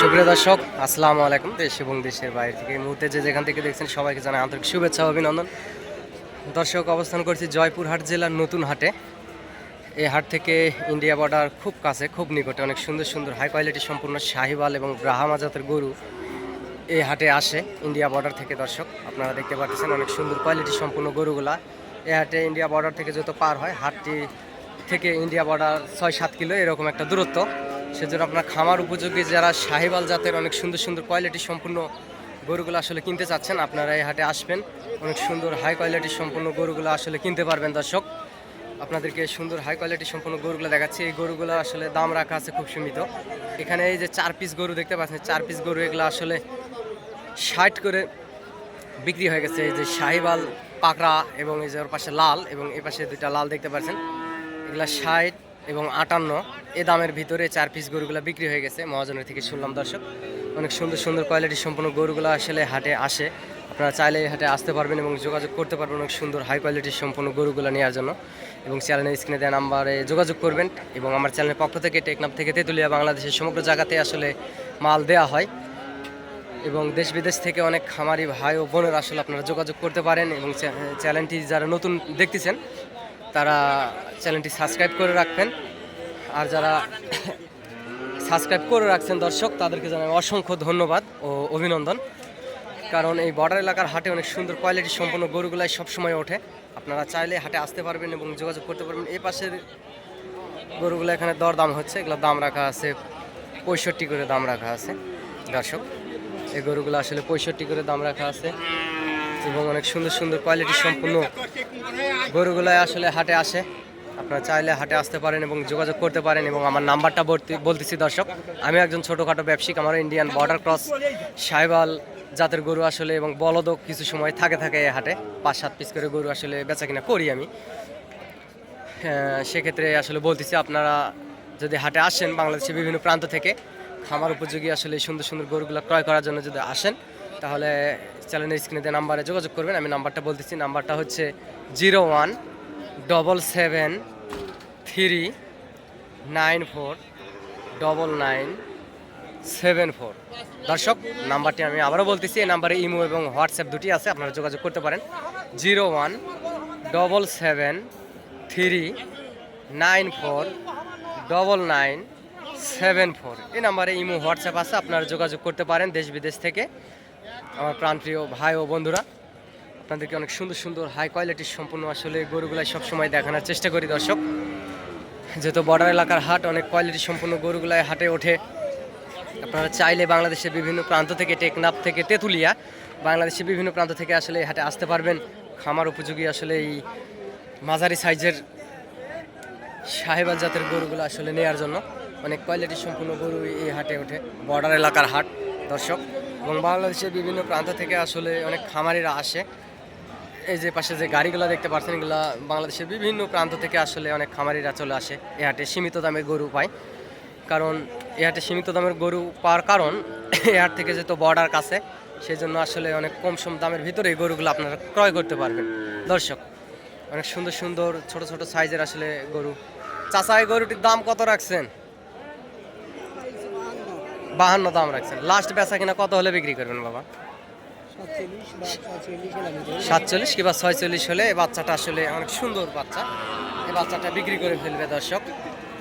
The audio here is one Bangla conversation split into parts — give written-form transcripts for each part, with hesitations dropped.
সুপ্রিয় দর্শক, আসসালামু আলাইকুম। দেশ এবং দেশের বাইরে থেকে এই মুহূর্তে যেখান থেকে দেখছেন সবাইকে জানাই আন্তরিক শুভেচ্ছা ও অভিনন্দন। দর্শক, অবস্থান করছি জয়পুরহাট জেলার নতুন হাটে। এই হাট থেকে ইন্ডিয়া বর্ডার খুব কাছে, খুব নিকটে অনেক সুন্দর সুন্দর হাই কোয়ালিটি সম্পূর্ণ শাহিওয়াল এবং ব্রাহ্মা জাতের গরু এই হাটে আসে ইন্ডিয়া বর্ডার থেকে। দর্শক, আপনারা দেখতে পাচ্ছেন অনেক সুন্দর কোয়ালিটি সম্পূর্ণ গরুগুলা এই হাটে ইন্ডিয়া বর্ডার থেকে যত পার হয়, হাটটি থেকে ইন্ডিয়া বর্ডার 6-7 কিলো এরকম একটা দূরত্ব। সেজন্য আপনার খামার উপযোগী যারা শাহিওয়াল জাতের অনেক সুন্দর সুন্দর কোয়ালিটি সম্পূর্ণ গরুগুলো আসলে কিনতে চাচ্ছেন, আপনারা এই হাটে আসবেন। অনেক সুন্দর হাই কোয়ালিটি সম্পূর্ণ গরুগুলো আসলে কিনতে পারবেন। দর্শক, আপনাদেরকে সুন্দর হাই কোয়ালিটি সম্পূর্ণ গরুগুলো দেখাচ্ছি। এই গরুগুলো আসলে দাম রাখা আছে খুব সীমিত। এখানে এই যে 4 পিস গরু দেখতে পাচ্ছেন, 4 পিস গরু এগুলো আসলে 60 করে বিক্রি হয়ে গেছে। এই যে শাহিওয়াল পাকড়া এবং এই যে ওর পাশে লাল এবং এই পাশে দুইটা লাল দেখতে পাচ্ছেন, এগুলা 60 এবং 58 এ দামের ভিতরে 4 পিস গরুগুলো বিক্রি হয়ে গেছে। মহাজনের থেকে শুনলাম। দর্শক, অনেক সুন্দর সুন্দর কোয়ালিটি সম্পূর্ণ গরুগুলো আসলে হাটে আসে। আপনারা চাইলে এই হাটে আসতে পারবেন এবং যোগাযোগ করতে পারবেন অনেক সুন্দর হাই কোয়ালিটির সম্পূর্ণ গরুগুলো নেওয়ার জন্য। এবং চ্যানেলের স্ক্রিনে দেওয়া নাম্বারে যোগাযোগ করবেন। এবং আমার চ্যানেলের পক্ষ থেকে টেকনাফ থেকে তেঁতুলিয়া বাংলাদেশের সমগ্র জায়গাতে আসলে মাল দেওয়া হয়। এবং দেশ বিদেশ থেকে অনেক খামারি ভাই ও বোনের আসলে আপনারা যোগাযোগ করতে পারেন। এবং চ্যানেলটি যারা নতুন দেখতেছেন তারা চ্যানেলটি সাবস্ক্রাইব করে রাখবেন। আর যারা সাবস্ক্রাইব করে রাখছেন দর্শক, তাদেরকে জানাই অসংখ্য ধন্যবাদ ও অভিনন্দন। কারণ এই বর্ডার এলাকার হাটে অনেক সুন্দর কোয়ালিটি সম্পন্ন গরুগুলাই সবসময় ওঠে। আপনারা চাইলে হাটে আসতে পারবেন এবং যোগাযোগ করতে পারবেন। এই পাশের গরুগুলো এখানে দরদাম হচ্ছে, এগুলো দাম রাখা আছে 65 করে দাম রাখা আছে। দর্শক, এই গরুগুলো আসলে 65 করে দাম রাখা আছে এবং অনেক সুন্দর সুন্দর কোয়ালিটি সম্পূর্ণ গরুগুলো আসলে হাটে আসে। আপনারা চাইলে হাটে আসতে পারেন এবং যোগাযোগ করতে পারেন। এবং আমার নাম্বারটা বলতেছি দর্শক, আমি একজন ছোটোখাটো ব্যবসায়িক। আমার ইন্ডিয়ান বর্ডার ক্রস শাহিওয়াল জাতের গরু আসলে এবং বলদও কিছু সময় থাকে এই হাটে 5-7 পিস করে গরু আসলে বেচা কিনা করি আমি। সেক্ষেত্রে আসলে বলতেছি, আপনারা যদি হাটে আসেন বাংলাদেশের বিভিন্ন প্রান্ত থেকে খামার উপযোগী আসলে সুন্দর সুন্দর গরুগুলো ক্রয় করার জন্য যদি আসেন, তাহলে চ্যানেলের স্ক্রিনে দেওয়া নাম্বারে যোগাযোগ করবেন। আমি নাম্বারটা বলতেছি, নাম্বারটা হচ্ছে 0177394994। দর্শক, নাম্বারটি আমি আবারও বলতেছি, এই নাম্বারে ইমো এবং হোয়াটসঅ্যাপ দুটি আছে, আপনারা যোগাযোগ করতে পারেন। 0177394994 এই নাম্বারে ইমো হোয়াটসঅ্যাপ আছে, আপনারা যোগাযোগ করতে পারেন দেশ বিদেশ থেকে। আমার প্রাণপ্রিয় ভাই ও বন্ধুরা, আপনাদেরকে অনেক সুন্দর সুন্দর হাই কোয়ালিটির সম্পূর্ণ আসলে গরুগুলাই সবসময় দেখানোর চেষ্টা করি। দর্শক, যেহেতু বর্ডার এলাকার হাট, অনেক কোয়ালিটি সম্পূর্ণ গরুগুলাই হাটে ওঠে। আপনারা চাইলে বাংলাদেশের বিভিন্ন প্রান্ত থেকে, টেকনাফ থেকে তেঁতুলিয়া, বাংলাদেশের বিভিন্ন প্রান্ত থেকে আসলে এই হাটে আসতে পারবেন। খামার উপযোগী আসলে এই মাঝারি সাইজের শাহিওয়াল জাতের গরুগুলো আসলে নেওয়ার জন্য অনেক কোয়ালিটি সম্পূর্ণ গরু এই হাটে ওঠে। বর্ডার এলাকার হাট দর্শক, এবং বাংলাদেশের বিভিন্ন প্রান্ত থেকে আসলে অনেক খামারিরা আসে। এই যে পাশে যে গাড়িগুলো দেখতে পাচ্ছেন, এগুলো বাংলাদেশের বিভিন্ন প্রান্ত থেকে আসলে অনেক খামারিরা চলে আসে এই হাটে। সীমিত দামের গরু পায়, কারণ এই হাটে সীমিত দামের গরু পাওয়ার কারণ এই হাট থেকে যেহেতু বর্ডার কাছে, সেই জন্য আসলে অনেক কম সম দামের ভিতরে এই গরুগুলো আপনারা ক্রয় করতে পারবেন। দর্শক, অনেক সুন্দর সুন্দর ছোট ছোট সাইজের আসলে গরু। চাচা, এই গরুটির দাম কত রাখছেন? 52 দাম রাখছেন। লাস্ট বেচা কিনা কত হলে বিক্রি করবেন বাবা? 47 কিংবা 46 হলে এই বাচ্চাটা আসলে অনেক সুন্দর বাচ্চা, এই বাচ্চাটা বিক্রি করে ফেলবে। দর্শক,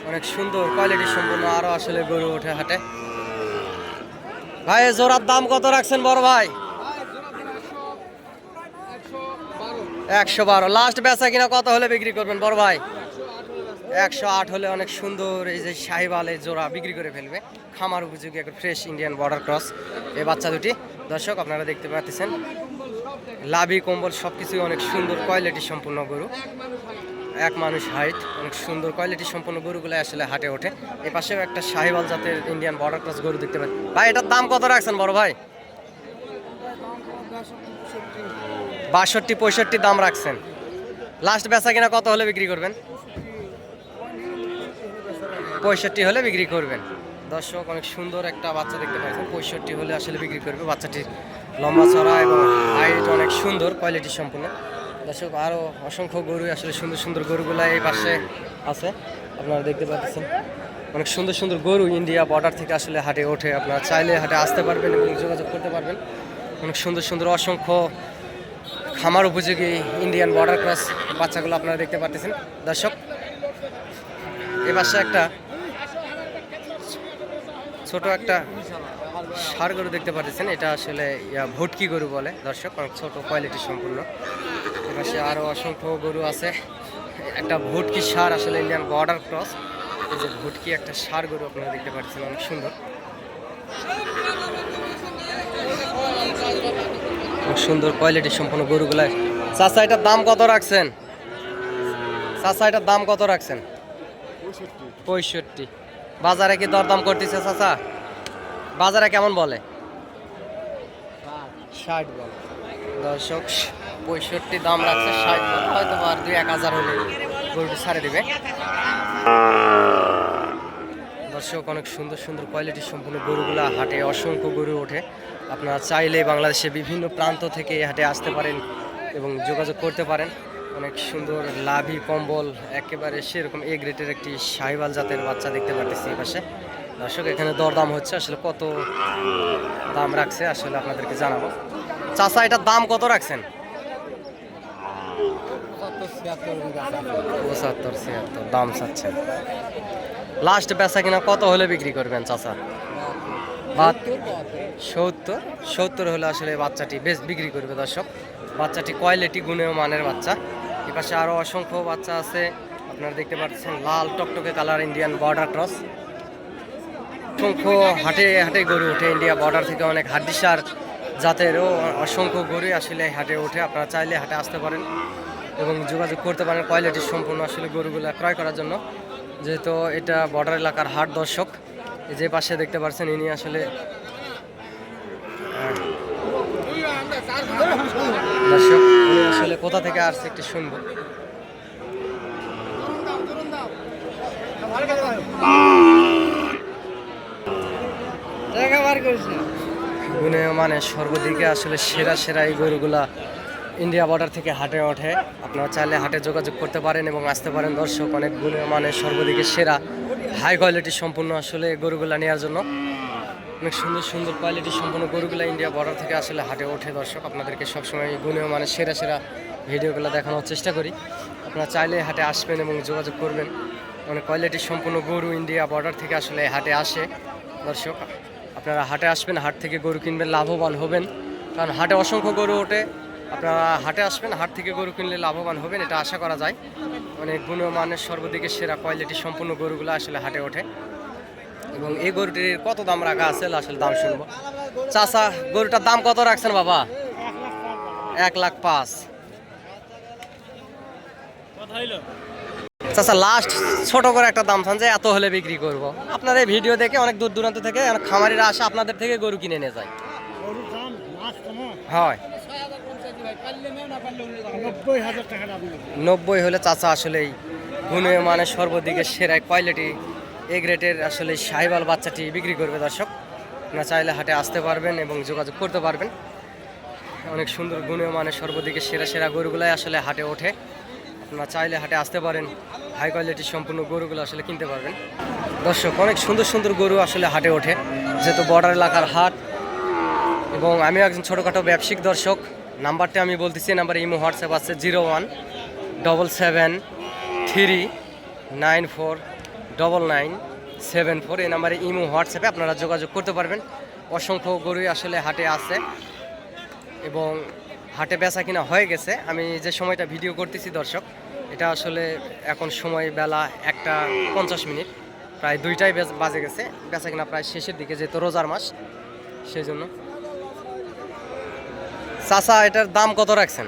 অনেক সুন্দর কোয়ালিটি সম্পূর্ণ আরো আসলে গরু ওঠে হাটে। ভাই, জোড়ার দাম কত রাখছেন বড় ভাই? 112। লাস্ট বেচা কিনা কত হলে বিক্রি করবেন বড় ভাই? 108 হলে অনেক সুন্দর এই যে শাহিওয়ালের জোড়া বিক্রি করে ফেলবে। খামার উপযোগী একটা ফ্রেশ ইন্ডিয়ান বর্ডার ক্রস এই বাচ্চা দুটি। দর্শক, আপনারা দেখতে পাচ্ছেন লাভি কম্বল সবকিছুই অনেক সুন্দর কোয়ালিটি সম্পূর্ণ গরু। এক মানুষ হাইট, অনেক সুন্দর কোয়ালিটি সম্পূর্ণ গরুগুলো আসলে হাটে ওঠে। এই পাশেও একটা শাহিওয়াল জাতের ইন্ডিয়ান বর্ডার ক্রস গরু দেখতে পাচ্ছেন। ভাই, এটার দাম কত রাখছেন বড় ভাই? 62-65 দাম রাখছেন। লাস্ট বেচা কিনা কত হলে বিক্রি করবেন? 65 হলে বিক্রি করবেন। দর্শক, অনেক সুন্দর একটা বাচ্চা দেখতে পাচ্ছেন, 65 হলে আসলে বিক্রি করবে। বাচ্চাটির লম্বা চড়া এবং হাইট অনেক সুন্দর কোয়ালিটি সম্পূর্ণ। দর্শক, আরও অসংখ্য গরু আসলে সুন্দর সুন্দর গরুগুলা এই পাশে আছে, আপনারা দেখতে পাচ্ছেন। অনেক সুন্দর সুন্দর গরু ইন্ডিয়া বর্ডার থেকে আসলে হাটে ওঠে। আপনারা চাইলে হাটে আসতে পারবেন এবং যোগাযোগ করতে পারবেন। অনেক সুন্দর সুন্দর অসংখ্য খামার উপযোগী ইন্ডিয়ান বর্ডার ক্রস বাচ্চাগুলো আপনারা দেখতে পাচ্ছেন দর্শক। এ পাশে একটা ছোট একটা ষাঁড় গরু দেখতে পাচ্ছেন, এটা আসলে ভুটকি গরু বলে দর্শক, অনেক ছোট কোয়ালিটি সম্পূর্ণ। এ পাশে আরও অসংখ্য গরু আছে, একটা ভুটকি ষাঁড় আসলে ইন্ডিয়ান বর্ডার ক্রস। এই যে ভুটকি একটা ষাঁড় গরু আপনারা দেখতে পাচ্ছেন, অনেক সুন্দর সুন্দর কোয়ালিটি সম্পন্ন গরুগুলা। চাচা এটার দাম কত রাখছেন? চাচা এটার দাম কত রাখছেন? 65। বাজারে কি দরদাম করতেছে চাচা? বাজারে কেমন বলে? 60 বলে দর্শক। 65 দাম রাখছে, 60 বলে, হয়তো আর 2-1000 হলে গরুটি ছাড়ে দিবে দর্শক। অনেক সুন্দর সুন্দর কোয়ালিটি সম্পূর্ণ গরুগুলা হাটে অসংখ্য গরু ওঠে। আপনারা চাইলে বাংলাদেশে বিভিন্ন প্রান্ত থেকে এই হাটে আসতে পারেন এবং যোগাযোগ করতে পারেন। অনেক সুন্দর লাভি কম্বল একেবারে সেরকম এ গ্রেডের একটি শাহিওয়াল জাতের বাচ্চা দেখতে পাচ্ছি এই পাশে দর্শক। এখানে দরদাম হচ্ছে, আসলে কত দাম রাখছে আসলে আপনাদেরকে জানাবো। চাচা এটার দাম কত রাখছেন? 75-76 দাম চাচ্ছেন। লাস্ট বেচা কিনা কত হলে বিক্রি করবেন চাচা? 70 হলে আসলে বাচ্চাটি বেশ বিক্রি করবে দর্শক। বাচ্চাটি কোয়ালিটি গুণেও মানের বাচ্চা। এ পাশে আরও অসংখ্য বাচ্চা আছে, আপনারা দেখতে পাচ্ছেন লাল টকটকে কালার ইন্ডিয়ান বর্ডার ক্রস। অসংখ্য হাটে হাটে গরু ওঠে ইন্ডিয়া বর্ডার থেকে, অনেক হাড্ডিসার জাতেরও অসংখ্য গরু আসলে হাটে ওঠে। আপনারা চাইলে হাটে আসতে পারেন এবং যোগাযোগ করতে পারেন কোয়ালিটি সম্পূর্ণ আসলে গরুগুলো ক্রয় করার জন্য, যেহেতু এটা বর্ডার এলাকার হাট দর্শক। এই যে পাশে দেখতে পাচ্ছেন ইনি আসলে দর্শক উনি আসলে কোথা থেকে আসছে একটু শুনবো। গুণে মানে সর্বদিকে আসলে সেরা সেরা এই গরুগুলা ইন্ডিয়া বর্ডার থেকে হাটে ওঠে। আপনারা চাইলে হাটে যোগাযোগ করতে পারেন এবং আসতে পারেন দর্শক। অনেক গুণে মানে সর্বদিকে সেরা হাই কোয়ালিটি সম্পূর্ণ আসলে গরুগুলা নেওয়ার জন্য। অনেক সুন্দর সুন্দর কোয়ালিটি সম্পূর্ণ গরুগুলা ইন্ডিয়া বর্ডার থেকে আসলে হাটে ওঠে দর্শক। আপনাদেরকে সবসময় গুণেও মানে সেরা সেরা ভিডিওগুলো দেখানোর চেষ্টা করি। আপনারা চাইলে হাটে আসবেন এবং যোগাযোগ করবেন। অনেক কোয়ালিটি সম্পূর্ণ গরু ইন্ডিয়া বর্ডার থেকে আসলে হাটে আসে দর্শক। আপনারা হাটে আসবেন, হাট থেকে গরু কিনবেন, লাভবান হবেন, কারণ হাটে অসংখ্য গরু ওঠে। আপনারা হাটে আসবেন, হাট থেকে গরু কিনলে লাভবান হবেন, এটা আশা করা যায়। অনেক গুণমানের সর্বদিকে সেরা কোয়ালিটি সম্পূর্ণ গরুগুলো আসলে হাটে ওঠে। এবং এই গরুটির কত দাম রাখা আছে আসলে দাম শুনবো। চাচা গরুটার দাম কত রাখছেন বাবা? 1,05,000। চাচা লাস্ট ছোট করে একটা দাম চান যে এত হলে বিক্রি করব। আপনার এই ভিডিও দেখে অনেক দূর দূরান্ত থেকে অনেক খামারিরা আসে আপনাদের থেকে গরু কিনে নিয়ে যায়। হয় 90 হলে চাচা আসলেই গুণে মানে সর্বদিকে সেরা কোয়ালিটি এ গ্রেডের আসলে শাহিওয়াল বাচ্চাটি বিক্রি করবে দর্শক। আপনারা চাইলে হাটে আসতে পারবেন এবং যোগাযোগ করতে পারবেন। অনেক সুন্দর গুণে মানে সর্বদিকে সেরা সেরা গরুগুলাই আসলে হাটে ওঠে। আপনারা চাইলে হাটে আসতে পারেন, হাই কোয়ালিটির সম্পূর্ণ গরুগুলো আসলে কিনতে পারবেন দর্শক। অনেক সুন্দর সুন্দর গরু আসলে হাটে ওঠে, যেহেতু বর্ডার এলাকার হাট। এবং আমিও একজন ছোটোখাটো ব্যবসায়িক দর্শক। নাম্বারটা আমি বলতেছি, নাম্বারে ইমো হোয়াটসঅ্যাপ আছে 0177394994। এই নাম্বারে ইমো হোয়াটসঅ্যাপে আপনারা যোগাযোগ করতে পারবেন। অসংখ্য গরুই আসলে হাটে আছে এবং হাটে বেচা কিনা হয়ে গেছে। আমি যে সময়টা ভিডিও করতেছি দর্শক, এটা আসলে এখন সময় বেলা 1:50, প্রায় 2টাই বাজে গেছে। বেচা কিনা প্রায় শেষের দিকে, যেহেতু রোজার মাস সেই জন্য। চাচা এটার দাম কত রাখছেন?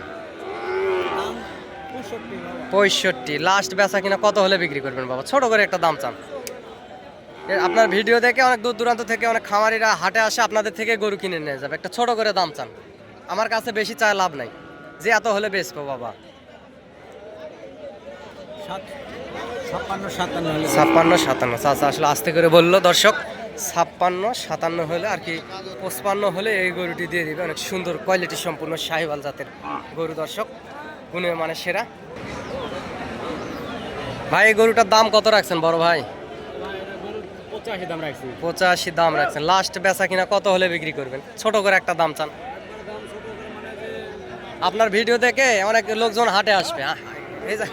65। লাস্ট বেচা কিনা কত হলে বিক্রি করবেন বাবা? ছোট করে একটা দাম চান। আপনার ভিডিও দেখে অনেক দূর দূরান্ত থেকে অনেক খামারিরা হাটে আসে, আপনাদের থেকে গরু কিনে নিয়ে যাবে। একটা ছোট করে দাম চান, আমার কাছে বেশি চায় লাভ নাই, যে এত হলে বেচবো বাবা। 56-57 চাচা আসলে আস্তে করে বললো দর্শক। 56-57 হলে আর কি 55 হলে এই গরুটি দিয়ে দিবে। অনেক সুন্দর কোয়ালিটি সম্পূর্ণ শাহিওয়াল জাতের গরু দর্শক, গুণে মানে সেরা। ভাই এই গরুটার দাম কত রাখছেন বড় ভাই? 85 দাম রাখছেন। লাস্ট বেচা কিনা কত হলে বিক্রি করবেন? ছোট করে একটা দাম চান। আপনার ভিডিও দেখে অনেক লোকজন হাটে আসবে। এই যে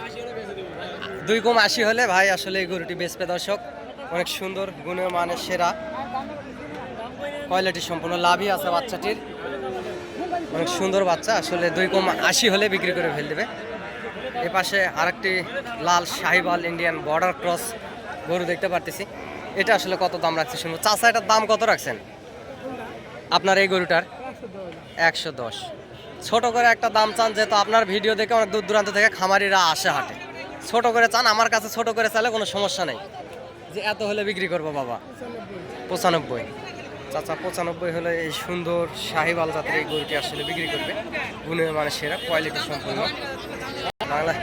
2.80 হলে ভাই আসলে এই গরুটি বেচবে দর্শক। অনেক সুন্দর, গুণের মানের সেরা, কোয়ালিটি সম্পূর্ণ, লাভই আছে বাচ্চাটির। অনেক সুন্দর বাচ্চা, আসলে 2.80 হলে বিক্রি করে ফেল দেবে। এ পাশে আরেকটি লাল শাহিওয়াল ইন্ডিয়ান বর্ডার ক্রস গরু দেখতে পারতেছি। এটা আসলে কত দাম রাখছে শুনবো। চাচা, এটার দাম কত রাখছেন আপনার এই গরুটার? 110। ছোট করে একটা দাম চান, যেহেতু আপনার ভিডিও দেখে অনেক দূর দূরান্ত থেকে খামারিরা আসে হাটে। ছোট করে চান, আমার কাছে ছোট করে চাইলে কোনো সমস্যা নেই, যে এত হলে বিক্রি করবো বাবা। 95। চাচা 95 হলে এই সুন্দর শাহিওয়াল জাতের এই গরুটি আসলে বিক্রি করবে। গুণের মানে সেরা, কোয়ালিটি সম্পূর্ণ। বাংলা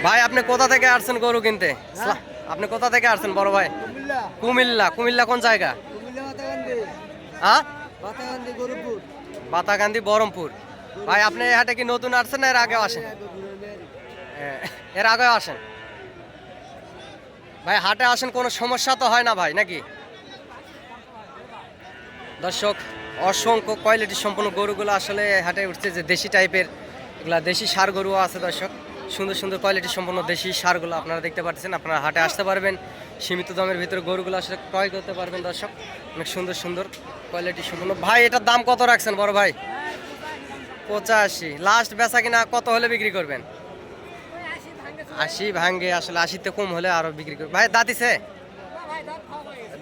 ভাই, আপনি কোথা থেকে আসছেন গরু কিনতে? আপনি কোথা থেকে আসছেন বড় ভাই? কুমিল্লা। কুমিল্লা কোন জায়গা? হ্যাঁ, বাতাকান্দি, বহরমপুর। ভাই, আপনি এই হাটে কি নতুন আসছেন না এর আগেও আসেন? এর আগেও আসেন ভাই? হাটে আসেন, কোনো সমস্যা তো হয় না ভাই, নাকি? দর্শক, অসংখ্য কোয়ালিটি সম্পন্ন গরুগুলো আসলে হাটে উঠছে, যে দেশি টাইপের, এগুলা দেশি সার গরু আছে দর্শক। সুন্দর সুন্দর কোয়ালিটি সম্পন্ন দেশি সারগুলো আপনারা দেখতে পাচ্ছেন। আপনারা হাটে আসতে পারবেন, সীমিত দামের ভিতরে গরুগুলো আসলে ক্রয় করতে পারবেন দর্শক। অনেক সুন্দর সুন্দর কোয়ালিটি সম্পন্ন। ভাই, এটার দাম কত রাখছেন বড় ভাই? 85। লাস্ট বেচা কিনা কত হলে বিক্রি করবেন? 80 ভাঙ্গে, আসলে 80তে কম হলে আরো বিক্রি করবেন। ভাই, দাঁতিছে?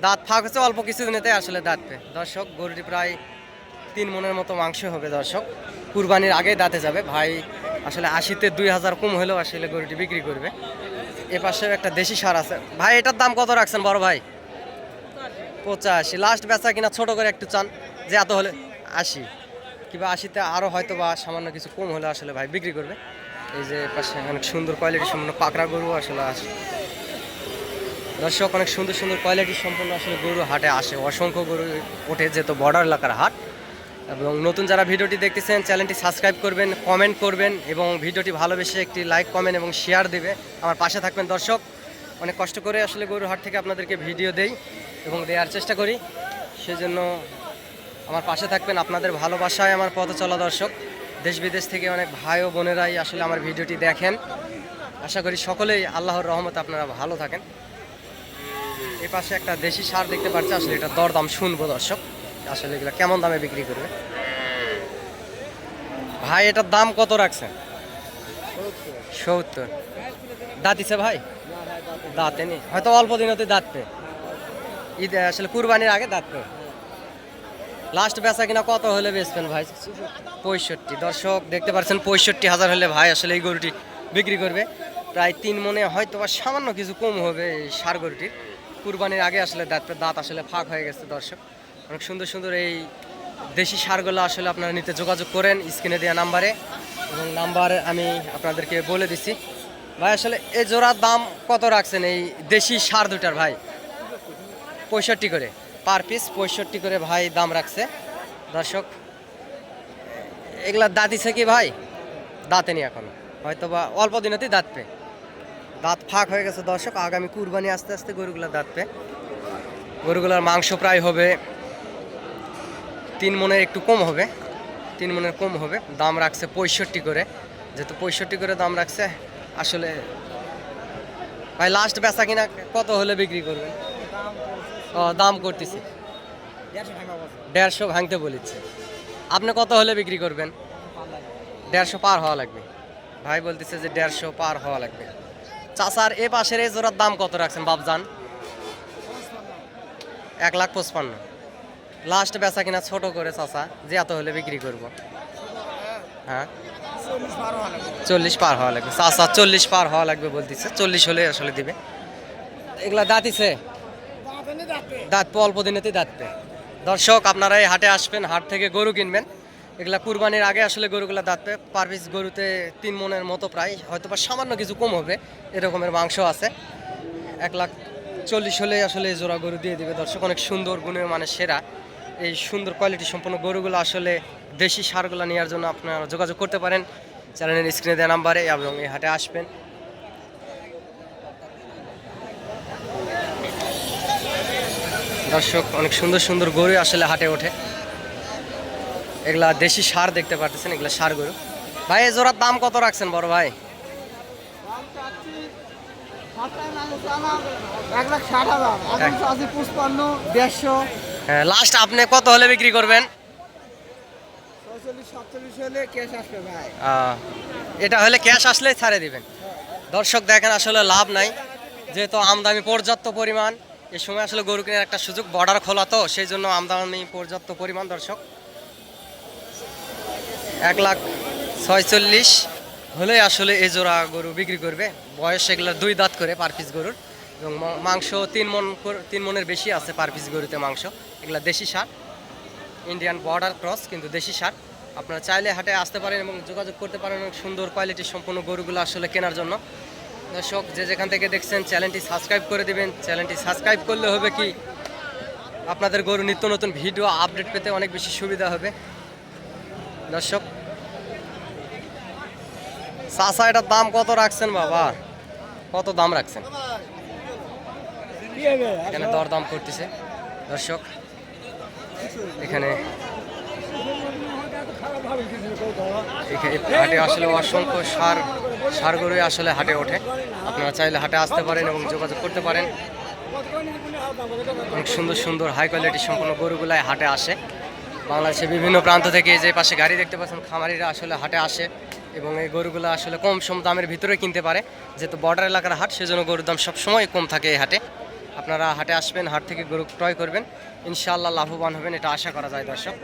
দাঁত ফাঁক হচ্ছে অল্প কিছুদিনেতে আসলে দাঁতবে দর্শক। গরুটি প্রায় 3 মনের মতো মাংস হবে দর্শক। কুরবানির আগে দাঁতে যাবে ভাই। আসলে 80তে 2000 কম হলেও আসলে গরুটি বিক্রি করবে। এ পাশে একটা দেশি সার আছে। ভাই, এটার দাম কত রাখছেন বড় ভাই? 85। লাস্ট বেচা কিনা ছোট করে একটু চান, যে এত হলে 80 কিংবা 80তে আরও হয়তো বা সামান্য কিছু কম হলে আসলে ভাই বিক্রি করবে। এই যে পাশে অনেক সুন্দর কোয়ালিটি সম্পন্ন পাকড়া গরু আসলে আসে দর্শক। অনেক সুন্দর সুন্দর কোয়ালিটি সম্পন্ন আসলে গরু হাটে আসে, অসংখ্য গরু ওঠে, যেহেতু বর্ডার এলাকার হাট। এবং নতুন যারা ভিডিওটি দেখতেছেন, চ্যানেলটি সাবস্ক্রাইব করবেন, কমেন্ট করবেন, এবং ভিডিওটি ভালোবেসে একটি লাইক, কমেন্ট এবং শেয়ার দিবে, আমার পাশে থাকবেন দর্শক। অনেক কষ্ট করে আসলে গরুর হাট থেকে আপনাদেরকে ভিডিও দেই এবং দেওয়ার চেষ্টা করি, সেজন্য আমার পাশে থাকবেন। আপনাদের ভালোবাসায় আমার পথ চলা দর্শক। দেশ বিদেশ থেকে অনেক ভাই ও বোনেরাই আসলে আমার ভিডিওটি দেখেন। আশা করি সকলেই আল্লাহর রহমতে আপনারা ভালো থাকেন। এই পাশে একটা দেশি সার দেখতে পাচ্ছি, আসলে এটা দরদাম শুনবো দর্শক, আসলে এগুলো কেমন দামে বিক্রি করবে। ভাই, এটার দাম কত রাখছেন? 70। দাঁতিছে ভাই? দাঁতে নি, হয়তো অল্প দিনতে দাঁতবে। ঈদ আসলে কুরবানির আগে দাঁতবে। লাস্ট বেচা কিনা কত হলে বেচবেন ভাই? 65। দর্শক দেখতে পাচ্ছেন, 65,000 হলে ভাই আসলে এই গরুটি বিক্রি করবে। প্রায় 3 মনে, হয়তো বা সামান্য কিছু কম হবে এই সার গরুটির। কুরবানির আগে আসলে দাঁত আসলে ফাঁক হয়ে গেছে দর্শক। অনেক সুন্দর সুন্দর এই দেশি সারগুলো আসলে আপনারা নিতে যোগাযোগ করেন স্ক্রিনে দেওয়া নাম্বারে, এবং নাম্বার আমি আপনাদেরকে বলে দিচ্ছি। ভাই, আসলে এই জোড়ার দাম কত রাখছেন এই দেশি সার দুটার? ভাই, 65 করে পার পিস, 65 করে ভাই দাম রাখছে দর্শক। এগুলা দাঁতিছে কি ভাই? দাঁতেনি এখনো, হয়তো বা অল্প দিনেতেই দাঁতবে। দাঁত ফাঁক হয়ে গেছে দর্শক। আগামী কুরবানি আস্তে আস্তে গরুগুলা দাঁতবে। গরুগুলার মাংস প্রায় হবে 3 মনের একটু কম হবে, 3 মনের কম হবে। দাম রাখছে 65 করে, যেহেতু 65 করে দাম রাখছে। আসলে ভাই, লাস্ট বেচা কিনা কত হলে বিক্রি করবেন? ও, দাম করতেছি 150 ভাঙতে বলেছে। আপনি কত হলে বিক্রি করবেন? 150 পার হওয়া লাগবে। ভাই বলতেছে যে 150 পার হওয়া লাগবে। চাচার এ পাশের এই জোড়ার দাম কত রাখছেন বাপজান? 1,55,000। লাস্ট বেচা কিনা ছোট করে চাচা, যে এত হলে বিক্রি করব। হ্যাঁ, 40 পার হওয়া লাগবে। চাচা 40 পার হওয়া লাগবে বলতেছে, 40 হলে আসলে দিবে। এগুলা দাঁতিছে? দাঁতবে, অল্প দিনেতেই দাঁতবে দর্শক। আপনারা এই হাটে আসবেন, হাট থেকে গরু কিনবেন। এগুলা কুরবানির আগে আসলে গরুগুলা দাঁতবে। পার পিস গরুতে 3 মনের মতো প্রায়, হয়তো বা সামান্য কিছু কম হবে, এরকমের মাংস আছে। 1,40,000 হলে আসলে জোড়া গরু দিয়ে দিবে দর্শক। অনেক সুন্দর, গুণের মানে সেরা এই সুন্দর কোয়ালিটি সম্পন্ন গরুগুলো আসলে দেশি সারগুলো নেওয়ার জন্য আপনারা যোগাযোগ করতে পারেন চ্যানেলের স্ক্রিনে দেওয়া নাম্বারে, এবং এই হাটে আসবেন। দর্শক অনেক সুন্দর সুন্দর গরু আসলে হাটে ওঠে। এগুলা দেশি সার দেখতে পাচ্ছেন, এগুলা সার গরু। ভাই এই জোড়ার দাম কত রাখছেন বড় ভাই? 1,60,000 হ্যাঁ, লাস্ট আপনি কত হলে বিক্রি করবেন? 47 হলে ক্যাশ আসবে ভাই। এটা হলে ক্যাশ আসলেই ছাড়ে দিবেন। দর্শক দেখেন আসলে লাভ নাই, যেহেতু আমদানি পর্যাপ্ত পরিমাণ। এই সময় আসলে গরু কেনার একটা সুযোগ, বর্ডার খোলা তো সেই জন্য আমদানি পর্যাপ্ত পরিমাণ। দর্শক 1,46,000 হলে আসলে এই জোড়া গরু বিক্রি করবে। বয়স এগুলো 2 দাঁত করে পার পিস গরুর, এবং মাংস 3 মনের বেশি আছে পার পিস গরুতে মাংস। এগুলা দেশি সার, ইন্ডিয়ান বর্ডার ক্রস, কিন্তু দেশি সার। আপনারা চাইলে হাটে আসতে পারেন এবং যোগাযোগ করতে পারেন অনেক সুন্দর কোয়ালিটির সম্পূর্ণ গরুগুলো আসলে কেনার জন্য। দর্শক যে যেখান থেকে দেখছেন চ্যানেলটি সাবস্ক্রাইব করে দিবেন। চ্যানেলটি সাবস্ক্রাইব করলে হবে কি, আপনাদের গরু নিত্য নতুন ভিডিও আপডেট পেতে অনেক বেশি সুবিধা হবে। দর্শক চাচা এটার দাম কত রাখছেন বাবা? কত দাম রাখছেন? এখানে দরদাম করতেছে দর্শক। এখানে হাটে আসলে অসংখ্য সার গরুই আসলে হাটে ওঠে। আপনারা চাইলে হাটে আসতে পারেন এবং যোগাযোগ করতে পারেন। অনেক সুন্দর সুন্দর হাই কোয়ালিটির সম্পূর্ণ গরুগুলাই হাটে আসে। বাংলাদেশের বিভিন্ন প্রান্ত থেকে যে পাশে গাড়ি দেখতে পাচ্ছেন, খামারিরা আসলে হাটে আসে এবং এই গরুগুলো আসলে কম সম দামের ভিতরে কিনতে পারে। যেহেতু বর্ডার এলাকার হাট, সেজন্য গরুর দাম সবসময় কম থাকে এই হাটে। আপনারা হাটে আসবেন, হাট থেকে গরু ক্রয় করবেন, ইনশাআল্লাহ লাভবান হবেন, এটা আশা করা যায় দর্শক।